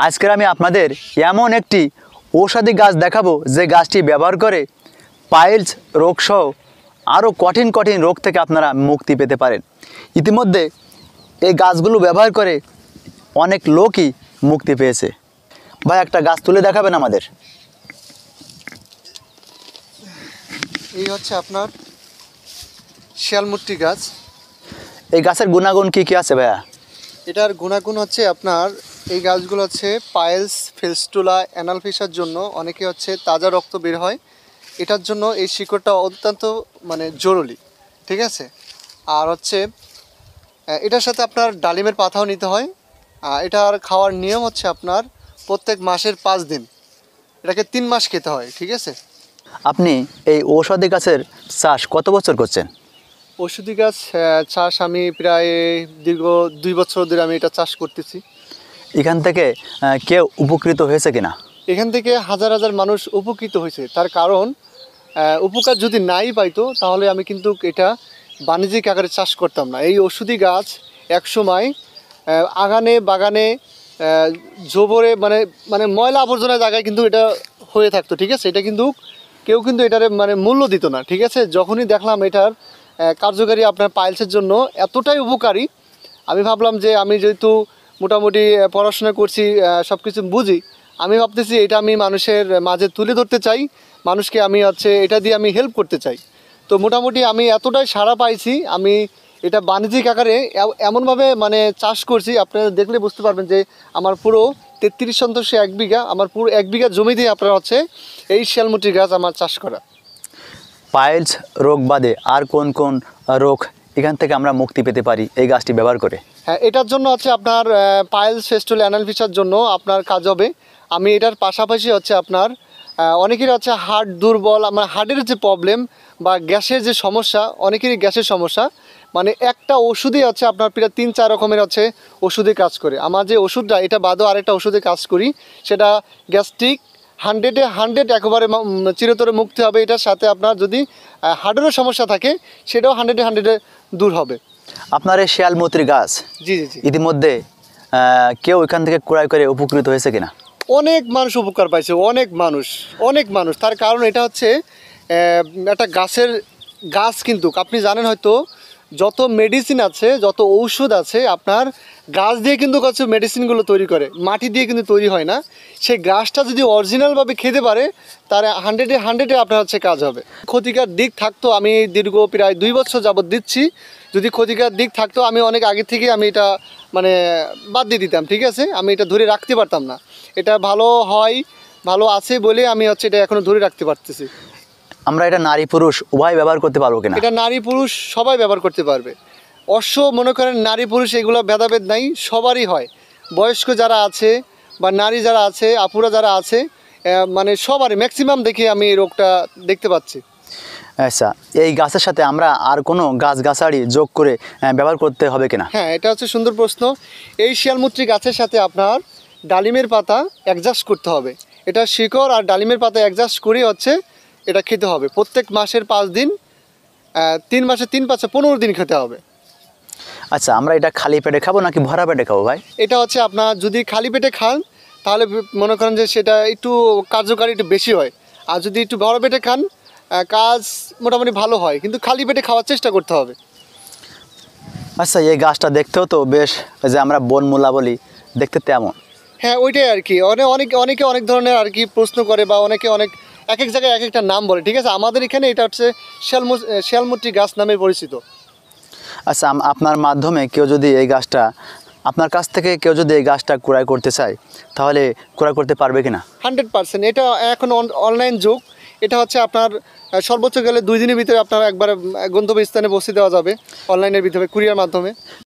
আজকের আমি আপনাদের এমন একটি ঔষধি গাছ দেখাবো যে গাছটি ব্যবহার করে পাইলস রোগসহ আরও কঠিন কঠিন রোগ থেকে আপনারা মুক্তি পেতে পারেন। ইতিমধ্যে এই গাছগুলো ব্যবহার করে অনেক লোকই মুক্তি পেয়েছে। ভাই একটা গাছ তুলে দেখাবেন আমাদের? এই হচ্ছে আপনার শিয়ালমূর্তি গাছ। এই গাছের গুণাগুণ কি কি আছে ভাইয়া? এটার গুণাগুণ হচ্ছে আপনার এই গাছগুলো হচ্ছে পাইলস, ফিস্টুলা, অ্যানাল ফিসার জন্য অনেকে হচ্ছে তাজা রক্ত বের হয়, এটার জন্য এই শিকড়টা অত্যন্ত জরুরি, ঠিক আছে। আর হচ্ছে এটার সাথে আপনার ডালিমের পাতাও নিতে হয়। এটার খাওয়ার নিয়ম হচ্ছে আপনার প্রত্যেক মাসের 5 দিন, এটাকে 3 মাস খেতে হয়, ঠিক আছে। আপনি এই ঔষধি গাছের চাষ কত বছর করছেন? ঔষধি গাছ চাষ আমি প্রায় দীর্ঘ 2 বছর ধরে আমি এটা চাষ করতেছি। এখান থেকে কেউ উপকৃত হয়েছে কিনা? এখান থেকে হাজার হাজার মানুষ উপকৃত হয়েছে। তার কারণ উপকার যদি নাই পাইতো তাহলে আমি কিন্তু এটা বাণিজ্যিক আকারে চাষ করতাম না। এই ওষুধি গাছ একসময় আগানে বাগানে জোবরে ময়লা আবর্জনা জায়গায় কিন্তু এটা হয়ে থাকতো, ঠিক আছে। এটা কিন্তু কেউ কিন্তু এটার মূল্য দিত না, ঠিক আছে। যখনই দেখলাম এটার কার্যকারী আপনার পাইলসের জন্য এতটাই উপকারী, আমি ভাবলাম যে আমি যেহেতু মোটামুটি পড়াশোনা করছি, সব কিছু বুঝি, আমি ভাবতেছি এটা আমি মানুষের মাঝে তুলে ধরতে চাই, মানুষকে আমি এটা দিয়ে আমি হেল্প করতে চাই। তো মোটামুটি আমি এতটাই সাড়া পাইছি, আমি এটা বাণিজ্যিক আকারে এমনভাবে চাষ করছি, আপনারা দেখলে বুঝতে পারবেন যে আমার পুরো 33 শতাংশ 1 বিঘা, আমার পুরো 1 বিঘা জমি দিয়ে আপনার এই শিয়ালমূর্তি গাছ আমার চাষ করা। পাইলস রোগ বাদে আর কোন কোন রোগ এখান থেকে আমরা মুক্তি পেতে পারি এই গাছটি ব্যবহার করে? হ্যাঁ, এটার জন্য আপনার পাইলস, ফিস্টুলা, অ্যানাল ফিসার জন্য আপনার কাজ হবে। আমি এটার পাশাপাশি আপনার অনেকের হার্ট দুর্বল, আমার হার্টের যে প্রবলেম বা গ্যাসের যে সমস্যা, অনেকেরই গ্যাসের সমস্যা, একটা ওষুধই আপনার প্রায় 3-4 রকমের ওষুধে কাজ করে। আমার যে ওষুধটা এটা বাদও আরেকটা ওষুধে কাজ করি, সেটা গ্যাস্ট্রিক 100-এ 100 একেবারে চিরতরে মুক্তি হবে। এটার সাথে আপনার যদি হার্টেরও সমস্যা থাকে সেটাও 100-এ 100 দূর হবে। আপনার এই শিয়ালমূর্তি গাছ জি জি জি ইতিমধ্যে কেউ এখান থেকে ক্রয় করে উপকৃত হয়েছে কিনা? অনেক মানুষ উপকার পাইছে, অনেক মানুষ। তার কারণ এটা হচ্ছে একটা গাছ কিন্তু আপনি জানেন হয়তো যত মেডিসিন আছে, যত ঔষধ আছে, আপনার গাছ দিয়ে কিন্তু মেডিসিনগুলো তৈরি করে, মাটি দিয়ে কিন্তু তৈরি হয় না। সেই গাছটা যদি অরিজিনালভাবে খেতে পারে তার 100-এ 100 আপনার কাজ হবে। ক্ষতিকার দিক থাকতো, আমি দীর্ঘ প্রায় 2 বছর যাবৎ দিচ্ছি। যদি ক্ষতিকার দিক থাকতো আমি অনেক আগে থেকে আমি এটা বাদ দিয়ে দিতাম, ঠিক আছে। আমি এটা ধরে রাখতে পারতাম না। এটা ভালো আছে বলে আমি এটা এখনো ধরে রাখতে পারতেছি। আমরা এটা নারী পুরুষ উভয় ব্যবহার করতে পারবো কিনা? এটা নারী পুরুষ সবাই ব্যবহার করতে পারবে। মনে করেন নারী পুরুষ এগুলো ভেদাভেদ নাই, সবারই হয়। বয়স্ক যারা আছে বা নারী যারা আছে, আপুরা যারা আছে, সবারই ম্যাক্সিমাম দেখে আমি এই রোগটা দেখতে পাচ্ছি। আচ্ছা, এই গাছের সাথে আমরা আর কোনো গাছগাছালি যোগ করে ব্যবহার করতে হবে কিনা? হ্যাঁ, এটা সুন্দর প্রশ্ন। এই শিয়ালমূর্তি গাছের সাথে আপনার ডালিমের পাতা অ্যাডজাস্ট করতে হবে। এটা শিকড় আর ডালিমের পাতা অ্যাডজাস্ট করে এটা খেতে হবে প্রত্যেক মাসের 5 দিন, 3 মাসে 3-5 15 দিন খেতে হবে। আচ্ছা, আমরা এটা খালি পেটে খাবো নাকি ভরা পেটে খাবো ভাই? এটা আপনার যদি খালি পেটে খান তাহলে মনে করেন যে সেটা একটু কার্যকারী একটু বেশি হয়, আর যদি একটু ভরা পেটে খান কাজ মোটামুটি ভালো হয়, কিন্তু খালি পেটে খাওয়ার চেষ্টা করতে হবে। আচ্ছা, এই গাছটা দেখতেও তো বেশ, যে আমরা বনমূলা বলি, দেখতে তেমন। হ্যাঁ, ওইটাই আর কি। অনেকে অনেক ধরনের আর কি প্রশ্ন করে, বা অনেকে এক এক জায়গায় এক একটা নাম বলে, ঠিক আছে। আমাদের এখানে এটা শিয়ালমূর্তি গাছ নামে পরিচিত। আচ্ছা, আপনার মাধ্যমে কেউ যদি এই গাছটা, আপনার কাছ থেকে কেউ যদি এই গাছটা ক্রয় করতে চায় তাহলে ক্রয় করতে পারবে কিনা? 100%। এটা এখন অনলাইন যুগ। এটা আপনার সর্বোচ্চ গেলে 2 দিনের ভিতরে আপনার একবার গন্তব্যস্থানে পৌঁছে দেওয়া যাবে অনলাইনের ভিতরে, কুরিয়ার মাধ্যমে।